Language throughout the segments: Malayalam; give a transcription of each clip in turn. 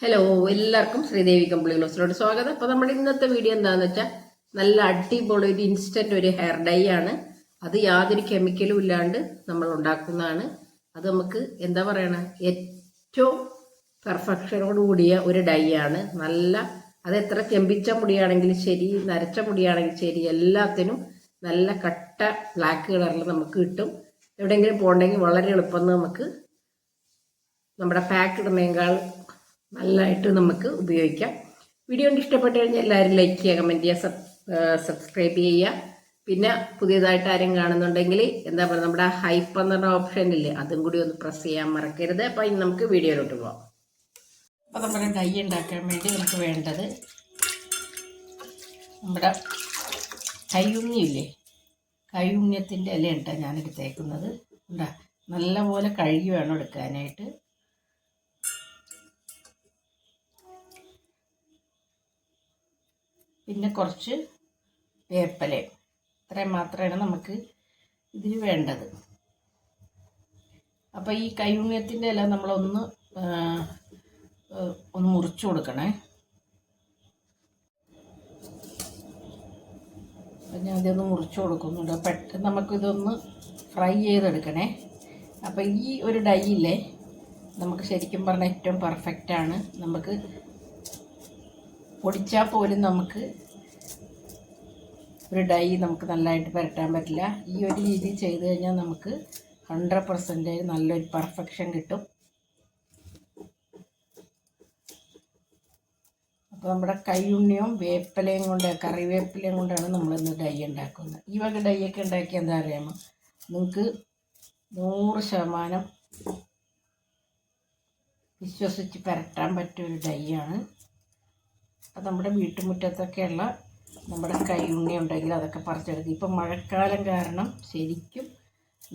ഹലോ, എല്ലാവർക്കും ശ്രീദേവി കമ്പിളി ഗ്ലോസിലോട്ട് സ്വാഗതം. അപ്പോൾ നമ്മുടെ ഇന്നത്തെ വീഡിയോ എന്താണെന്ന് വെച്ചാൽ നല്ല അടിപൊളി ഒരു ഇൻസ്റ്റന്റ് ഒരു ഹെയർ ഡൈ ആണ്. അത് യാതൊരു കെമിക്കലും ഇല്ലാണ്ട് നമ്മൾ ഉണ്ടാക്കുന്നതാണ്. അത് നമുക്ക് എന്താ പറയണ ഏറ്റവും പെർഫെക്ഷനോട് കൂടിയ ഒരു ഡൈ ആണ്. അത് എത്ര ചെമ്പിച്ച മുടിയാണെങ്കിലും ശരി, നരച്ച മുടിയാണെങ്കിലും ശരി, എല്ലാത്തിനും നല്ല കട്ട ബ്ലാക്ക് കളറിൽ നമുക്ക് കിട്ടും. എവിടെയെങ്കിലും പോകണമെങ്കിൽ വളരെ എളുപ്പം നമുക്ക് നമ്മുടെ പാക്ക് ഇടുന്നതിനേക്കാൾ നല്ലതായിട്ട് നമുക്ക് ഉപയോഗിക്കാം. വീഡിയോ കൊണ്ട് ഇഷ്ടപ്പെട്ട് കഴിഞ്ഞാൽ എല്ലാവരും ലൈക്ക് ചെയ്യുക, കമൻറ്റ് ചെയ്യുക, സബ്സ്ക്രൈബ് ചെയ്യുക. പിന്നെ പുതിയതായിട്ട് ആരും കാണുന്നുണ്ടെങ്കിൽ എന്താ പറയുക, നമ്മുടെ ഹൈപ്പ് എന്ന ഓപ്ഷൻ ഇല്ലേ, അതും കൂടി ഒന്ന് പ്രസ് ചെയ്യാൻ മറക്കരുത്. അപ്പോൾ ഇനി നമുക്ക് വീഡിയോയിലോട്ട് പോകാം. അപ്പോൾ നമ്മുടെ ഡൈ ഉണ്ടാക്കാൻ വേണ്ടി നമുക്ക് വേണ്ടത് നമ്മുടെ കയ്യുണ്ണിയില്ലേ, കയ്യുണ്ണിയത്തിൻ്റെ ഇലയുണ്ട് ഞാനെടുത്തേക്കുന്നത്. ഉണ്ടാ നല്ലപോലെ കഴുകി വേണം എടുക്കാനായിട്ട്. പിന്നെ കുറച്ച് വേപ്പില, ഇത്രയും മാത്രമാണ് നമുക്ക് ഇതിന് വേണ്ടത്. അപ്പോൾ ഈ കയ്യുണ്ണിയത്തിൻ്റെ ഇല നമ്മളൊന്ന് മുറിച്ചു കൊടുക്കണേ. അപ്പം ഞാൻ ഇതൊന്ന് മുറിച്ചു കൊടുക്കുന്നുണ്ട്. പെട്ടെന്ന് നമുക്കിതൊന്ന് ഫ്രൈ ചെയ്തെടുക്കണേ. അപ്പോൾ ഈ ഒരു ഡൈ ഇല്ലേ, നമുക്ക് ശരിക്കും പറഞ്ഞാൽ ഏറ്റവും പെർഫെക്റ്റാണ്. നമുക്ക് പൊടിച്ചാൽ പോലും നമുക്ക് ഒരു ഡൈ നമുക്ക് നല്ലതായിട്ട് പുരട്ടാൻ പറ്റില്ല. ഈ ഒരു രീതി ചെയ്ത് കഴിഞ്ഞാൽ നമുക്ക് 100% നല്ലൊരു പെർഫെക്ഷൻ കിട്ടും. അപ്പോൾ നമ്മുടെ കയ്യുണ്ണിയും വേപ്പിലയും കൊണ്ട്, കറിവേപ്പിലയും കൊണ്ടാണ് നമ്മളിന്ന് ഡൈ ഉണ്ടാക്കുന്നത്. ഈ വക ഡൈയൊക്കെ ഉണ്ടാക്കി എന്താ അറിയാമോ, നിങ്ങൾക്ക് 100% വിശ്വസിച്ച് പുരട്ടാൻ പറ്റിയൊരു ഡൈ ആണ്. അത് നമ്മുടെ വീട്ടുമുറ്റത്തൊക്കെയുള്ള നമ്മുടെ കയ്യുണ്ണി ഉണ്ടെങ്കിൽ അതൊക്കെ പറിച്ചെടുക്കും. ഇപ്പം മഴക്കാലം കാരണം ശരിക്കും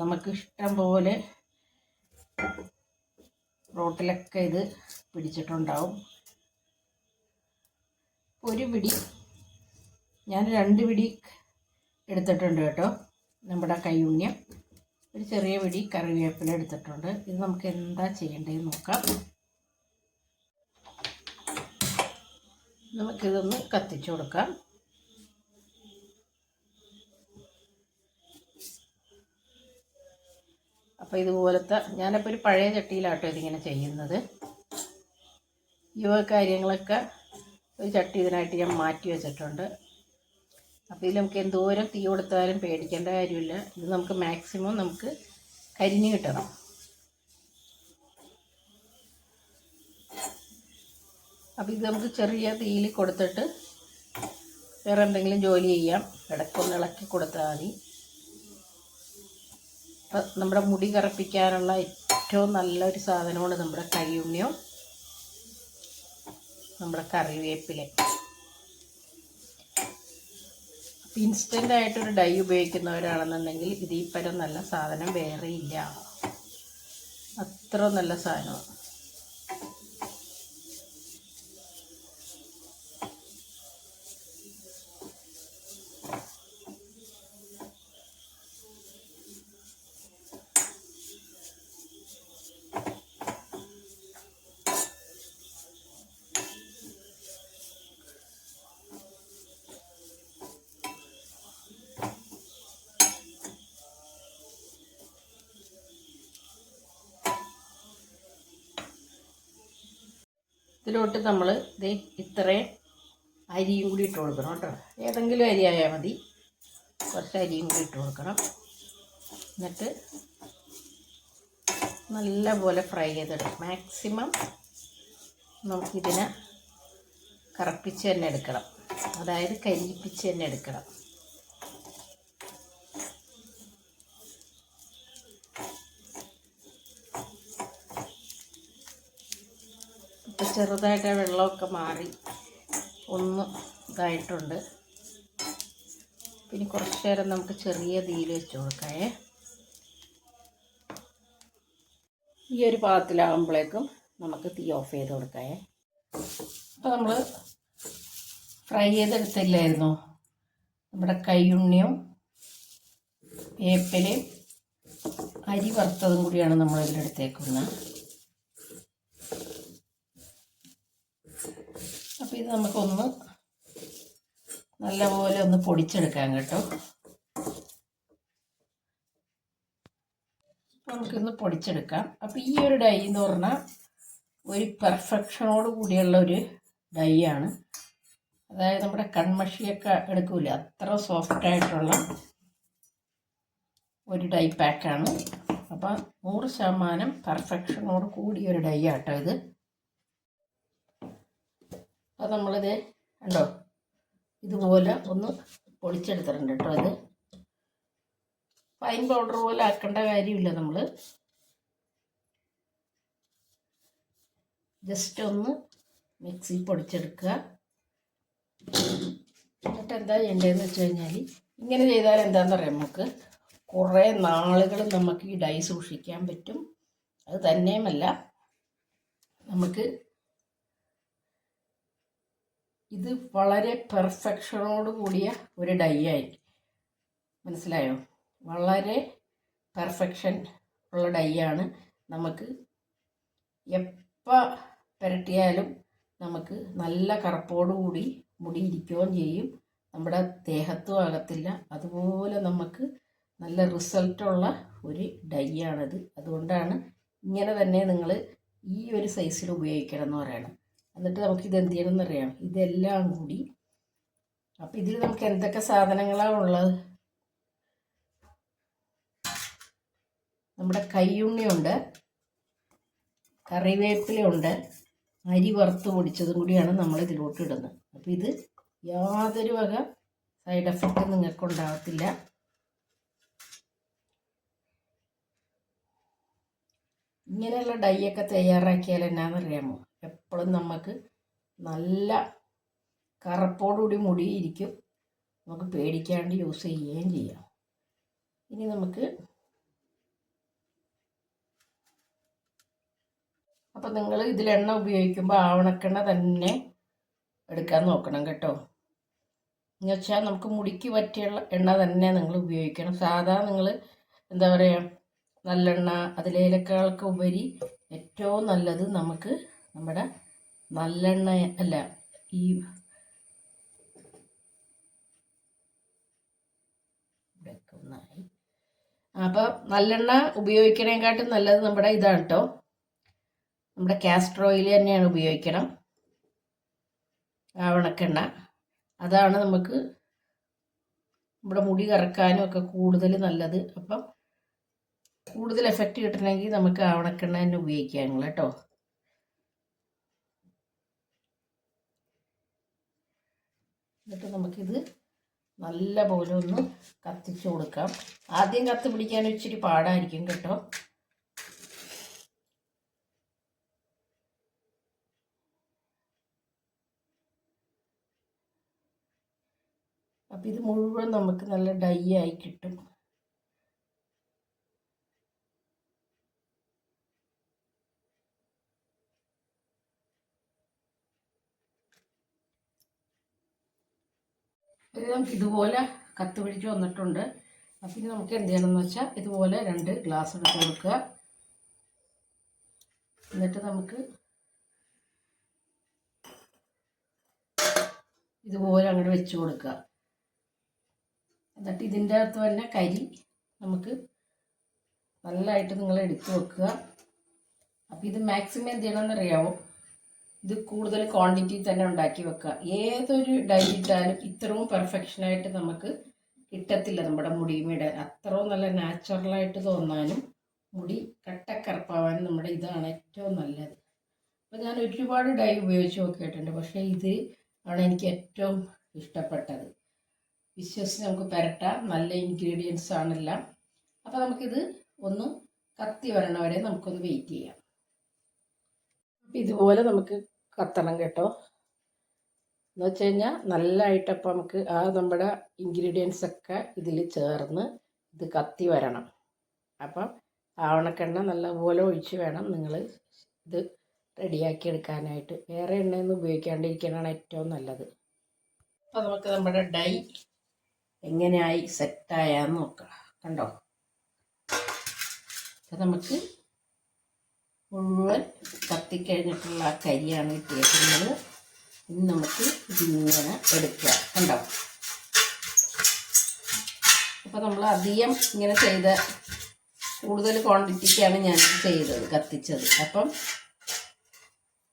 നമുക്ക് ഇഷ്ടം പോലെ റോട്ടിലൊക്കെ ഇത് പിടിച്ചിട്ടുണ്ടാവും. ഒരു പിടി, ഞാൻ 2 പിടി എടുത്തിട്ടുണ്ട് കേട്ടോ നമ്മുടെ കയ്യുണ്ണിയം. ഒരു ചെറിയ പിടി കറിവേപ്പില എടുത്തിട്ടുണ്ട്. ഇത് നമുക്ക് എന്താ ചെയ്യേണ്ടതെന്ന് നോക്കാം. നമുക്കിതൊന്ന് കത്തിച്ചു കൊടുക്കാം. അപ്പോൾ ഇതുപോലത്തെ, ഞാനിപ്പോൾ ഒരു പഴയ ചട്ടിയിലാട്ടോ ഇതിങ്ങനെ ചെയ്യുന്നത്. ഈ കാര്യങ്ങളൊക്കെ ഒരു ചട്ടി ഇതിനായിട്ട് ഞാൻ മാറ്റി വെച്ചിട്ടുണ്ട്. അപ്പോൾ ഇതിൽ നമുക്ക് എന്തോരം തീ കൊടുത്താലും പേടിക്കേണ്ട കാര്യമില്ല. ഇത് നമുക്ക് മാക്സിമം നമുക്ക് കരിഞ്ഞ് കിട്ടണം. അപ്പോൾ ഇത് നമുക്ക് ചെറിയ തീയിൽ കൊടുത്തിട്ട് വേറെ എന്തെങ്കിലും ജോലി ചെയ്യാം. ഇടയ്ക്കൊന്ന് ഇളക്കി കൊടുത്താൽ മതി. അപ്പം നമ്മുടെ മുടി കറുപ്പിക്കാനുള്ള ഏറ്റവും നല്ലൊരു സാധനമാണ് നമ്മുടെ കയ്യുണ്ണിയും നമ്മുടെ കറിവേപ്പില. ഇൻസ്റ്റൻ്റായിട്ടൊരു ഡൈ ഉപയോഗിക്കുന്നവരാണെന്നുണ്ടെങ്കിൽ ഇതിൽ പരം നല്ല സാധനം വേറെ ഇല്ല. അത്ര നല്ല സാധനമാണ്. ഇതിലോട്ട് നമ്മൾ ഇത്രയും അരിയും കൂടി ഇട്ട് കൊടുക്കണം കേട്ടോ. ഏതെങ്കിലും അരി ആയാൽ മതി. കുറച്ച് അരിയും കൂടി ഇട്ട് കൊടുക്കണം. എന്നിട്ട് നല്ലപോലെ ഫ്രൈ ചെയ്തെടുക്കും. മാക്സിമം നമുക്കിതിനെ കറുപ്പിച്ച് തന്നെ എടുക്കണം, അതായത് കരിയിപ്പിച്ച് തന്നെ എടുക്കണം. ചെറുതായിട്ട് വെള്ളമൊക്കെ മാറി ഒന്ന് ഇതായിട്ടുണ്ട്. പിന്നെ കുറച്ച് നേരം നമുക്ക് ചെറിയ തീയിൽ വെച്ച് കൊടുക്കാമേ. ഈ ഒരു പാകത്തിലാകുമ്പോഴേക്കും നമുക്ക് തീ ഓഫ് ചെയ്ത് കൊടുക്കാമേ. അപ്പോൾ നമ്മൾ ഫ്രൈ ചെയ്തെടുത്തില്ലായിരുന്നോ നമ്മുടെ കയ്യുണ്ണിയും വേപ്പിലയും അരി വറുത്തതും കൂടിയാണ് നമ്മൾ ഇതിലെടുത്തേക്കുന്നത്. അപ്പോൾ ഇത് നമുക്കൊന്ന് നല്ലപോലെ ഒന്ന് പൊടിച്ചെടുക്കാം കേട്ടോ. നമുക്കിന്ന് പൊടിച്ചെടുക്കാം. അപ്പോൾ ഈ ഒരു ഡൈ എന്ന് പറഞ്ഞാൽ ഒരു പെർഫെക്ഷനോട് കൂടിയുള്ള ഒരു ഡൈ ആണ്. അതായത് നമ്മുടെ കൺമഷിയൊക്കെ എടുക്കൂല, അത്ര സോഫ്റ്റായിട്ടുള്ള ഒരു ഡൈ പാക്കാണ്. അപ്പം 100% പെർഫെക്ഷനോട് കൂടിയൊരു ഡൈ ആട്ടോ ഇത്. അത് നമ്മളിത് കണ്ടോ ഇതുപോലെ ഒന്ന് പൊടിച്ചെടുത്തിട്ടുണ്ട് കേട്ടോ. ഇത് ഫൈൻ പൗഡർ പോലെ ആക്കേണ്ട കാര്യമില്ല, നമ്മൾ ജസ്റ്റ് ഒന്ന് മിക്സിയിൽ പൊടിച്ചെടുക്കുക. എന്നിട്ട് എന്താ ചെയ്യേണ്ടതെന്ന് വെച്ച് കഴിഞ്ഞാൽ, ഇങ്ങനെ ചെയ്താൽ എന്താണെന്ന് പറയാം, നമുക്ക് കുറേ നാളുകൾ നമുക്ക് ഈ ഡൈ സൂക്ഷിക്കാൻ പറ്റും. അത് തന്നെയുമല്ല, നമുക്ക് ഇത് വളരെ പെർഫെക്ഷനോട് കൂടിയ ഒരു ഡൈ ആയിരിക്കും. മനസ്സിലായോ? വളരെ പെർഫെക്ഷൻ ഉള്ള ഡൈ ആണ്. നമുക്ക് എപ്പോൾ പുരട്ടിയാലും നമുക്ക് നല്ല കറുപ്പോടുകൂടി മുടി ഇരിക്കുകയും ചെയ്യും, നമ്മുടെ ദേഹത്തും ആകത്തില്ല. അതുപോലെ നമുക്ക് നല്ല റിസൾട്ടുള്ള ഒരു ഡൈ ആണിത്. അതുകൊണ്ടാണ് ഇങ്ങനെ തന്നെ നിങ്ങൾ ഈ ഒരു സൈസിൽ ഉപയോഗിക്കണം എന്ന് പറയണം. എന്നിട്ട് നമുക്കിത് എന്ത് ചെയ്യണം എന്നറിയാം, ഇതെല്ലാം കൂടി. അപ്പം ഇതിൽ നമുക്ക് എന്തൊക്കെ സാധനങ്ങളാണ് ഉള്ളത്? നമ്മുടെ കയ്യുണ്ണിയുണ്ട്, കറിവേപ്പിലയുണ്ട്, അരി വറുത്ത് പൊടിച്ചതും കൂടിയാണ് നമ്മൾ ഇതിലോട്ട് ഇടുന്നത്. അപ്പോൾ ഇത് യാതൊരു വക സൈഡ് എഫക്റ്റ് നിങ്ങൾക്ക് ഉണ്ടാകത്തില്ല. ഇങ്ങനെയുള്ള ഡൈ ഒക്കെ തയ്യാറാക്കിയാൽ എന്നാണെന്നറിയാമോ, എപ്പോഴും നമുക്ക് നല്ല കറുപ്പോടുകൂടി മുടിയിരിക്കും, നമുക്ക് പേടിക്കാണ്ട് യൂസ് ചെയ്യുകയും ചെയ്യാം. ഇനി നമുക്ക് അപ്പം നിങ്ങൾ ഇതിൽ എണ്ണ ഉപയോഗിക്കുമ്പോൾ ആവണക്കെണ്ണ തന്നെ എടുക്കാൻ നോക്കണം കേട്ടോ. എന്ന് വെച്ചാൽ നമുക്ക് മുടിക്ക് പറ്റിയുള്ള എണ്ണ തന്നെ നിങ്ങൾ ഉപയോഗിക്കണം. സാധാ നിങ്ങൾ എന്താ പറയുക, നല്ലെണ്ണ അതിലേക്കാളൊക്കെ ഉപരി ഏറ്റവും നല്ലത് നമുക്ക് നമ്മുടെ നല്ലെണ്ണ അല്ല, ഈ അപ്പം നല്ലെണ്ണ ഉപയോഗിക്കണേക്കാട്ടും നല്ലത് നമ്മുടെ ഇതാണ് കേട്ടോ, നമ്മുടെ കാസ്റ്റർ ഓയിൽ തന്നെയാണ് ഉപയോഗിക്കണം, ആവണക്കെണ്ണ. അതാണ് നമുക്ക് നമ്മുടെ മുടി കറക്കാനും ഒക്കെ കൂടുതൽ നല്ലത്. അപ്പം കൂടുതൽ എഫക്റ്റ് കിട്ടണമെങ്കിൽ നമുക്ക് ആവണക്കെണ്ണ തന്നെ ഉപയോഗിക്കാം കേട്ടോ. എന്നിട്ട് നമുക്കിത് നല്ല പോലെ ഒന്ന് കത്തിച്ച് കൊടുക്കാം. ആദ്യം കത്തി പിടിക്കാൻ ഇച്ചിരി പാടായിരിക്കും കേട്ടോ. അപ്പം ഇത് മുഴുവൻ നമുക്ക് നല്ല ഡൈ ആയി കിട്ടും. ഇത് നമുക്ക് ഇതുപോലെ കത്തി പിടിച്ച് വന്നിട്ടുണ്ട്. അപ്പം ഇനി നമുക്ക് എന്ത് ചെയ്യണമെന്ന് വെച്ചാൽ ഇതുപോലെ 2 ഗ്ലാസ് എടുത്ത് കൊടുക്കുക. എന്നിട്ട് നമുക്ക് ഇതുപോലെ അങ്ങോട്ട് വെച്ച് കൊടുക്കുക. എന്നിട്ട് ഇതിൻ്റെ അകത്ത് തന്നെ കരി നമുക്ക് നല്ലതായിട്ട് നിങ്ങൾ എടുത്ത് വെക്കുക. അപ്പം ഇത് മാക്സിമം എന്ത് ചെയ്യണമെന്നറിയാമോ, ഇത് കൂടുതൽ ക്വാണ്ടിറ്റി തന്നെ ഉണ്ടാക്കി വെക്കുക. ഏതൊരു ഡൈ ഇട്ടാലും ഇത്രയും പെർഫെക്ഷനായിട്ട് നമുക്ക് കിട്ടത്തില്ല നമ്മുടെ മുടിയുമിടാൻ. അത്രയും നല്ല നാച്ചുറലായിട്ട് തോന്നാനും മുടി കട്ടക്കറുപ്പാവാനും നമ്മുടെ ഇതാണ് ഏറ്റവും നല്ലത്. അപ്പോൾ ഞാൻ ഒരുപാട് ഡൈ ഉപയോഗിച്ച് നോക്കിയിട്ടുണ്ട്, പക്ഷേ ഇത് ആണ് എനിക്ക് ഏറ്റവും ഇഷ്ടപ്പെട്ടത്. വിശ്വസിച്ച് നമുക്ക് പുരട്ടാം, നല്ല ഇൻഗ്രീഡിയൻസ് ആണെല്ലാം. അപ്പോൾ നമുക്കിത് ഒന്ന് കത്തി വരണ വരെ നമുക്കൊന്ന് വെയിറ്റ് ചെയ്യാം. അപ്പം ഇതുപോലെ നമുക്ക് കത്തണം കേട്ടോ. എന്ന് വെച്ച് കഴിഞ്ഞാൽ നല്ലതായിട്ടപ്പം നമുക്ക് നമ്മുടെ ഇൻഗ്രീഡിയൻസ് ഒക്കെ ഇതിൽ ചേർന്ന് ഇത് കത്തി വരണം. അപ്പം ആവണക്കെണ്ണ നല്ലപോലെ ഒഴിച്ച് വേണം നിങ്ങൾ ഇത് റെഡിയാക്കി എടുക്കാനായിട്ട്. വേറെ എണ്ണയൊന്നും ഉപയോഗിക്കാണ്ടിരിക്കാനാണ് ഏറ്റവും നല്ലത്. അപ്പോൾ നമുക്ക് നമ്മുടെ ഡൈ എങ്ങനെയായി സെറ്റായാന്ന് നോക്കാം. കണ്ടോ, അപ്പം നമുക്ക് മുഴുവൻ കത്തിക്കഴിഞ്ഞിട്ടുള്ള കരിയാണ് കിട്ടിയിരിക്കുന്നത്. ഇനി നമുക്ക് ഇതിങ്ങനെ എടുക്കുക. കണ്ടോ? അപ്പോൾ നമ്മൾ അധികം ഇങ്ങനെ കൂടുതൽ ക്വാണ്ടിറ്റിക്കാണ് ഞാൻ ചെയ്തത്, കത്തിച്ചത്. അപ്പം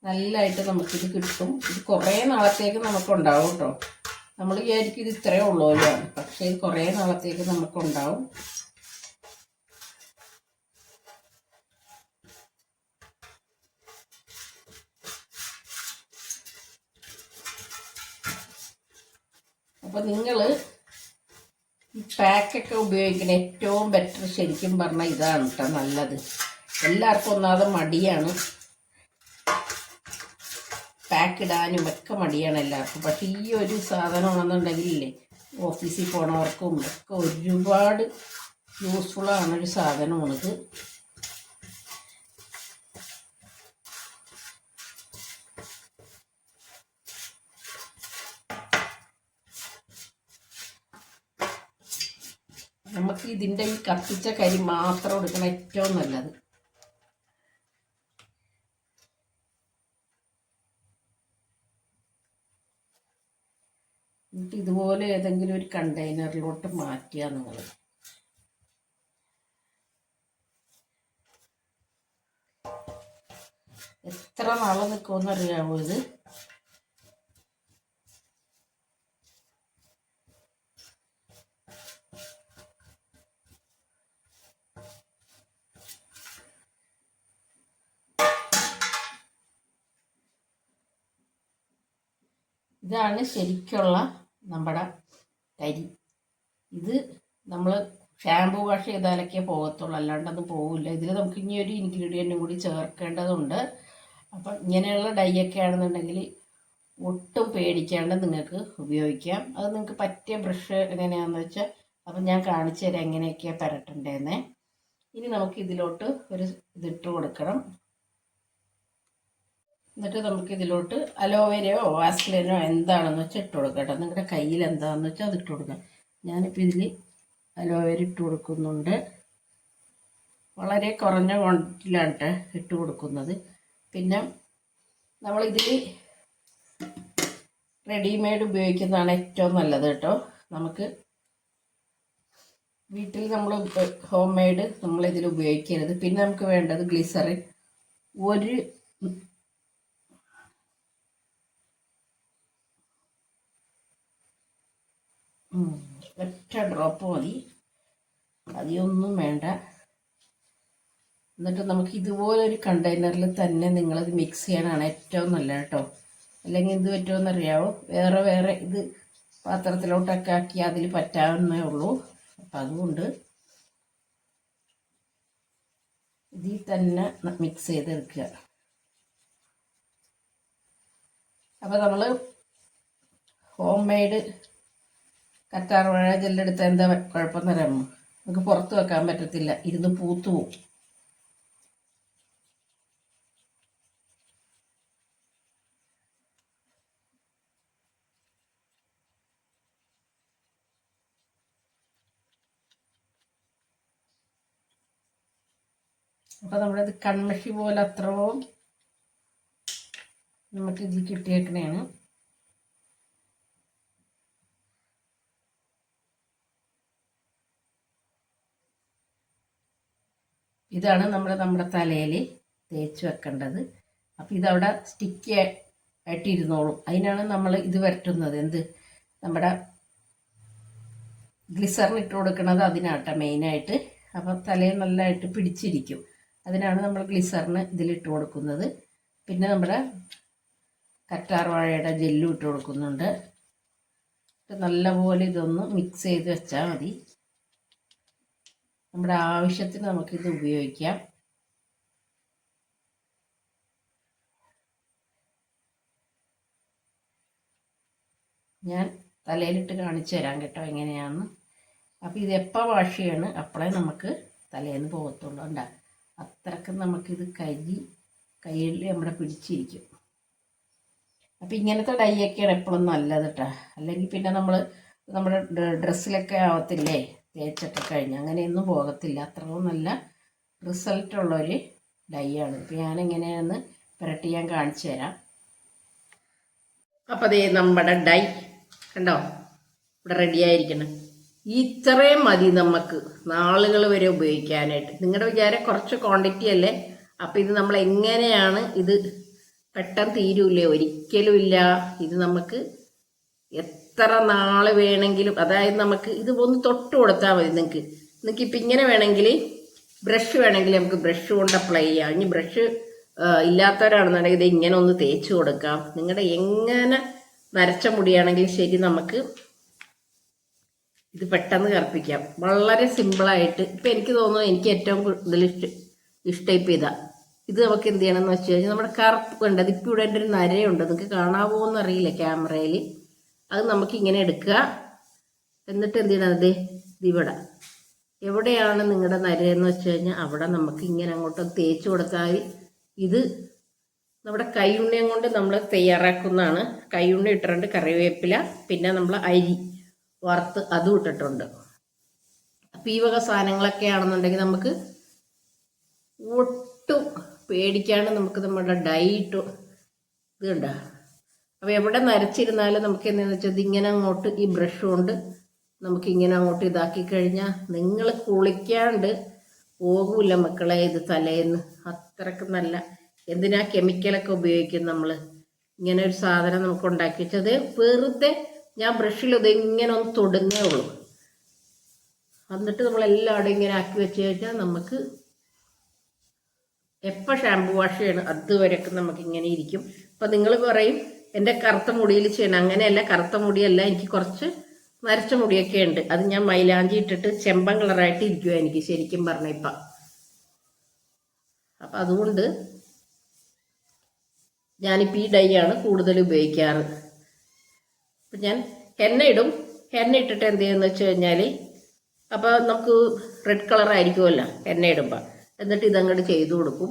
നല്ലതായിട്ട് നമുക്കിത് കിട്ടും. ഇത് കുറേ നാളത്തേക്ക് നമുക്കുണ്ടാവും കേട്ടോ. നമ്മൾ വിചാരിക്കും ഇത് ഇത്രയേ ഉള്ളൂല്ലോ, പക്ഷേ ഇത് കുറേ നാളത്തേക്ക് നമുക്കുണ്ടാവും. അപ്പോൾ നിങ്ങൾ ഈ പാക്കൊക്കെ ഉപയോഗിക്കുന്ന ഏറ്റവും ബെറ്റർ ശരിക്കും പറഞ്ഞാൽ ഇതാണ് കേട്ടോ നല്ലത്. എല്ലാവർക്കും ഒന്നാമത് മടിയാണ്, പാക്ക് ഇടാനും ഒക്കെ മടിയാണ് എല്ലാവർക്കും. പക്ഷേ ഈ ഒരു സാധനമാണെന്നുണ്ടെങ്കിലേ ഓഫീസിൽ പോണവർക്കും ഒക്കെ ഒരുപാട് യൂസ്ഫുള്ളാണൊരു സാധനമാണിത്. നമുക്ക് ഇതിൻ്റെ ഈ കത്തിച്ച കരി മാത്രം എടുക്കണം ഏറ്റവും നല്ലത്. എന്നിട്ട് ഇതുപോലെ ഏതെങ്കിലും ഒരു കണ്ടെയ്നറിലോട്ട് മാറ്റുക നിങ്ങൾ. എത്ര നാളെ നിൽക്കുമെന്ന് അറിയാമോ ഇത്? ഇതാണ് ശരിക്കുള്ള നമ്മുടെ കരി. ഇത് നമ്മൾ ഷാമ്പു വാഷ് ചെയ്താലൊക്കെ പോകത്തുള്ളൂ, അല്ലാണ്ടൊന്നും പോകില്ല. ഇതിൽ നമുക്ക് ഇനി ഒരു ഇൻഗ്രീഡിയൻറ്റും കൂടി ചേർക്കേണ്ടതുണ്ട്. അപ്പം ഇങ്ങനെയുള്ള ഡൈ ഒക്കെ ആണെന്നുണ്ടെങ്കിൽ ഒട്ടും പേടിക്കാണ്ട് നിങ്ങൾക്ക് ഉപയോഗിക്കാം. അത് നിങ്ങൾക്ക് പറ്റിയ ബ്രഷ് എങ്ങനെയാണെന്ന് വെച്ചാൽ അപ്പം ഞാൻ കാണിച്ചു തരാം എങ്ങനെയൊക്കെയാണ് പരട്ടേണ്ടതെന്ന്. ഇനി നമുക്ക് ഇതിലോട്ട് ഒരു ഇതിട്ട് കൊടുക്കണം. എന്നിട്ട് നമുക്ക് ഇതിലോട്ട് അലോവേരയോ വാസ്ലിനോ എന്താണെന്ന് വെച്ചാൽ ഇട്ട് കൊടുക്കാം കേട്ടോ. നിങ്ങളുടെ കയ്യിൽ എന്താണെന്ന് വെച്ചാൽ അത് ഇട്ട് കൊടുക്കാം. ഞാനിപ്പോൾ ഇതിൽ അലോവേര ഇട്ട് കൊടുക്കുന്നുണ്ട്. വളരെ കുറഞ്ഞ ക്വാണ്ടിറ്റിയിലാണ് കേട്ടോ ഇട്ട് കൊടുക്കുന്നത്. പിന്നെ നമ്മളിതിൽ റെഡിമെയ്ഡ് ഉപയോഗിക്കുന്നതാണ് ഏറ്റവും നല്ലത് കേട്ടോ. നമുക്ക് വീട്ടിൽ നമ്മൾ ഹോം മെയ്ഡ് നമ്മളിതിൽ ഉപയോഗിക്കരുത്. പിന്നെ നമുക്ക് വേണ്ടത് ഗ്ലിസറിൻ ഒറ്റ ഡ്രോപ്പ് മതി, അധികമൊന്നും വേണ്ട. എന്നിട്ട് നമുക്ക് ഇതുപോലൊരു കണ്ടെയ്നറിൽ തന്നെ നിങ്ങളത് മിക്സ് ചെയ്യാനാണ് ഏറ്റവും നല്ലത് കേട്ടോ. അല്ലെങ്കിൽ എന്ത് പറ്റുമെന്നറിയാവോ, വേറെ ഇത് പാത്രത്തിലോട്ടൊക്കെ ആക്കി അതിൽ പറ്റാവുന്നേ ഉള്ളൂ. അപ്പം അതുകൊണ്ട് ഇതിൽ തന്നെ മിക്സ് ചെയ്തെടുക്കുക. അപ്പോൾ നമ്മൾ ഹോം മെയ്ഡ് കറ്റാർ വാഴ ജെല്ലെടുത്ത എന്താ കുഴപ്പമെന്ന് അറിയാമോ? നമുക്ക് പുറത്ത് വെക്കാൻ പറ്റത്തില്ല, ഇരുന്ന് പൂത്തു പോവും. അപ്പോൾ നമ്മളിത് കൺമഷി പോലെ അത്രയും നമുക്ക് ഇതിൽ കിട്ടിയേക്കണേണ്. ഇതാണ് നമ്മുടെ തലയിൽ തേച്ച് വെക്കേണ്ടത്. അപ്പം ഇതവിടെ സ്റ്റിക്കി ആയിട്ട് ഇരുന്നോളും. അതിനാണ് നമ്മൾ ഇത് വരട്ടുന്നത്. എന്ത് നമ്മുടെ ഗ്ലിസറിൻ ഇട്ട് കൊടുക്കുന്നത് അതിനാട്ടോ മെയിനായിട്ട്. അപ്പം തലയിൽ നല്ലതായിട്ട് പിടിച്ചിരിക്കും. അതിനാണ് നമ്മൾ ഗ്ലിസറിന് ഇതിലിട്ട് കൊടുക്കുന്നത്. പിന്നെ നമ്മുടെ കറ്റാർ വാഴയുടെ ജെല്ലും ഇട്ട് കൊടുക്കുന്നുണ്ട്. നല്ലപോലെ ഇതൊന്ന് മിക്സ് ചെയ്ത് വെച്ചാൽ മതി. നമ്മുടെ ആവശ്യത്തിന് നമുക്കിത് ഉപയോഗിക്കാം. ഞാൻ തലയിലിട്ട് കാണിച്ചു തരാം കേട്ടോ എങ്ങനെയാണെന്ന്. അപ്പോൾ ഇത് എപ്പോൾ വാഷ് ചെയ്യണം അപ്പോഴേ നമുക്ക് തലേന്ന് പോകത്തുള്ളൂ. ഉണ്ടാ അത്രയ്ക്ക് നമുക്കിത് കയ്യിൽ നമ്മുടെ പിടിച്ചിരിക്കും. അപ്പം ഇങ്ങനത്തെ ഡൈയൊക്കെയാണ് എപ്പോഴും നല്ലത് കേട്ടോ. അല്ലെങ്കിൽ പിന്നെ നമ്മുടെ ഡ്രസ്സിലൊക്കെ ആവത്തില്ലേ തേച്ചൊക്കെ കഴിഞ്ഞ്, അങ്ങനെയൊന്നും പോകത്തില്ല. അത്രയും നല്ല റിസൾട്ടുള്ളൊരു ഡൈ ആണ്. ഇപ്പം ഞാനെങ്ങനെയാണെന്ന് പുരട്ടി ഞാൻ കാണിച്ചു തരാം. അപ്പം അതേ നമ്മുടെ ഡൈ കണ്ടോ ഇവിടെ റെഡി ആയിരിക്കണം. ഇത്രയും മതി നമുക്ക് നാളുകൾ വരെ ഉപയോഗിക്കാനായിട്ട്. നിങ്ങളുടെ വിചാരം കുറച്ച് ക്വാണ്ടിറ്റി അല്ലേ, അപ്പം ഇത് നമ്മൾ എങ്ങനെയാണ് ഇത് പെട്ടെന്ന് തീരൂലേ? ഒരിക്കലും ഇല്ല. ഇത് നമുക്ക് എത്ര നാൾ വേണമെങ്കിലും, അതായത് നമുക്ക് ഇത് ഒന്ന് തൊട്ട് കൊടുത്താൽ മതി. നിങ്ങൾക്ക് ഇപ്പം ഇങ്ങനെ വേണമെങ്കിൽ ബ്രഷ് വേണമെങ്കിൽ നമുക്ക് ബ്രഷ് കൊണ്ട് അപ്ലൈ ചെയ്യാം. ഇനി ബ്രഷ് ഇല്ലാത്തവരാണെന്നുണ്ടെങ്കിൽ ഇത് ഇങ്ങനെ ഒന്ന് തേച്ച് കൊടുക്കാം. നിങ്ങളുടെ എങ്ങനെ നരച്ച മുടിയാണെങ്കിൽ ശരി, നമുക്ക് ഇത് പെട്ടെന്ന് കറുപ്പിക്കാം. വളരെ സിമ്പിളായിട്ട്. ഇപ്പം എനിക്ക് തോന്നുന്നു എനിക്ക് ഏറ്റവും കൂടുതൽ ഇഷ്ടം ഇപ്പം ഇത് നമുക്ക് എന്ത് ചെയ്യണമെന്ന് വെച്ച് കഴിഞ്ഞാൽ നമ്മുടെ കറുപ്പ് കണ്ടത് ഇപ്പം ഇവിടെ എൻ്റെ ഒരു നരയുണ്ട്, നിങ്ങൾക്ക് കാണാവോ എന്നറിയില്ല ക്യാമറയിൽ. അത് നമുക്ക് ഇങ്ങനെ എടുക്കുക. എന്നിട്ട് എന്ത് ചെയ്യണം, ഇത് ഇവിടെ എവിടെയാണ് നിങ്ങളുടെ നരയെന്ന് വെച്ച് കഴിഞ്ഞാൽ അവിടെ നമുക്ക് ഇങ്ങനെ അങ്ങോട്ട് തേച്ച് കൊടുത്താൽ ഇത് നമ്മുടെ കൈയുണ്ണിയം കൊണ്ട് നമ്മൾ തയ്യാറാക്കുന്നതാണ്. കൈയുണ്ണി ഇട്ടിട്ടുണ്ട്, കറിവേപ്പില, പിന്നെ നമ്മൾ അരി വറുത്ത് അതും ഇട്ടിട്ടുണ്ട്. അപ്പം ഈ വക സാധനങ്ങളൊക്കെ ആണെന്നുണ്ടെങ്കിൽ നമുക്ക് ഒട്ടും പേടിക്കാണ്ട് നമുക്ക് നമ്മുടെ ഡൈറ്റ് ഇത് കണ്ടോ. അപ്പോൾ എവിടെ നരച്ചിരുന്നാലും നമുക്ക് എന്താണെന്ന് വെച്ചാൽ ഇതിങ്ങനെ അങ്ങോട്ട് ഈ ബ്രഷ് കൊണ്ട് നമുക്കിങ്ങനെ അങ്ങോട്ട് ഇതാക്കി കഴിഞ്ഞാൽ നിങ്ങൾ കുളിക്കാണ്ട് പോകൂല മക്കളെ ഇത് തലേന്ന്. അത്രക്ക് നല്ല, എന്തിനാ കെമിക്കലൊക്കെ ഉപയോഗിക്കും നമ്മൾ. ഇങ്ങനെ ഒരു സാധനം നമുക്ക് ഉണ്ടാക്കി വെച്ചത് വെറുതെ ഞാൻ ബ്രഷിൽ ഇത് ഇങ്ങനെ ഒന്ന് തൊടുന്നേ ഉള്ളൂ. എന്നിട്ട് നമ്മളെല്ലാവരും ഇങ്ങനെ ആക്കി വെച്ച് കഴിഞ്ഞാൽ നമുക്ക് എപ്പോൾ ഷാമ്പു വാഷ് ചെയ്യണം അതുവരെയൊക്കെ നമുക്ക് ഇങ്ങനെ ഇരിക്കും. അപ്പം നിങ്ങൾ പറയും എൻ്റെ കറുത്ത മുടിയിൽ ചെയ്യണം. അങ്ങനെയല്ല, കറുത്ത മുടിയല്ല, എനിക്ക് കുറച്ച് നരച്ച മുടിയൊക്കെ ഉണ്ട്. അത് ഞാൻ മൈലാഞ്ചി ഇട്ടിട്ട് ചെമ്പൻ കളറായിട്ട് ഇരിക്കുക എനിക്ക് ശരിക്കും പറഞ്ഞ ഇപ്പം. അപ്പം അതുകൊണ്ട് ഞാനിപ്പോൾ ഈ ഡൈ ആണ് കൂടുതൽ ഉപയോഗിക്കാറ്. അപ്പം ഞാൻ എണ്ണ ഇടും. എണ്ണ ഇട്ടിട്ട് എന്ത് ചെയ്യുമെന്ന് വെച്ച് കഴിഞ്ഞാൽ അപ്പോൾ നമുക്ക് റെഡ് കളറായിരിക്കുമല്ലോ എണ്ണ ഇടുമ്പോൾ. എന്നിട്ട് ഇതങ്ങോട്ട് ചെയ്തു കൊടുക്കും.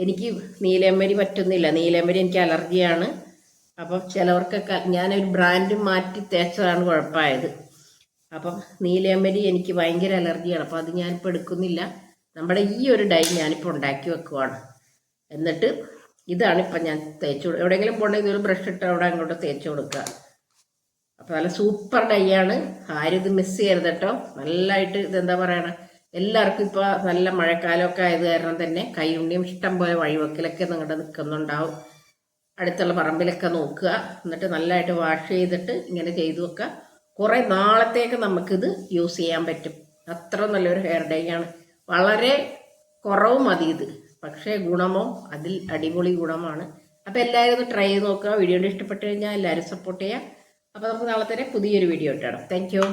എനിക്ക് നീലമരി പറ്റുന്നില്ല, നീലമരി എനിക്ക് അലർജിയാണ്. അപ്പം ചിലവർക്കൊക്കെ ഞാനൊരു ബ്രാൻഡ് മാറ്റി തേച്ചതാണ് കുഴപ്പമായത്. അപ്പം നീലമരി എനിക്ക് ഭയങ്കര അലർജിയാണ്. അപ്പോൾ അത് ഞാനിപ്പോൾ എടുക്കുന്നില്ല. നമ്മുടെ ഈ ഒരു ഡൈ ഞാനിപ്പോൾ ഉണ്ടാക്കി വെക്കുവാണ്. എന്നിട്ട് ഇതാണിപ്പം ഞാൻ തേച്ച് എവിടെയെങ്കിലും പോകണമെങ്കിൽ ഒരു ബ്രഷ് ഇട്ട് അവിടെ അങ്ങോട്ട് തേച്ച് കൊടുക്കുക. അപ്പോൾ നല്ല സൂപ്പർ ഡൈ ആണ്. ആരും ഇത് മിസ് ചെയ്യരുത് കേട്ടോ. നല്ലതായിട്ട് ഇതെന്താ പറയണ, എല്ലാവർക്കും ഇപ്പോൾ നല്ല മഴക്കാലമൊക്കെ ആയത് കാരണം തന്നെ കൈയുണ്ണിയും ഇഷ്ടം പോലെ വഴിവെക്കലൊക്കെ നിങ്ങളുടെ നിൽക്കുന്നുണ്ടാവും. അടുത്തുള്ള പറമ്പിലൊക്കെ നോക്കുക. എന്നിട്ട് നല്ലതായിട്ട് വാഷ് ചെയ്തിട്ട് ഇങ്ങനെ ചെയ്തു വെക്കുക. കുറേ നാളത്തേക്ക് നമുക്കിത് യൂസ് ചെയ്യാൻ പറ്റും. അത്ര നല്ലൊരു ഹെയർ ഡൈ ആണ്. വളരെ കുറവ് മതി ഇത്, പക്ഷേ ഗുണമോ അതിൽ അടിപൊളി ഗുണമാണ്. അപ്പോൾ എല്ലാവരും ഒന്ന് ട്രൈ ചെയ്ത് നോക്കുക. വീഡിയോ ഇഷ്ടപ്പെട്ട് കഴിഞ്ഞാൽ എല്ലാവരും സപ്പോർട്ട് ചെയ്യുക. അപ്പോൾ നമുക്ക് നാളെ തന്നെ പുതിയൊരു വീഡിയോ ഇട്ടാണ്. Thank you.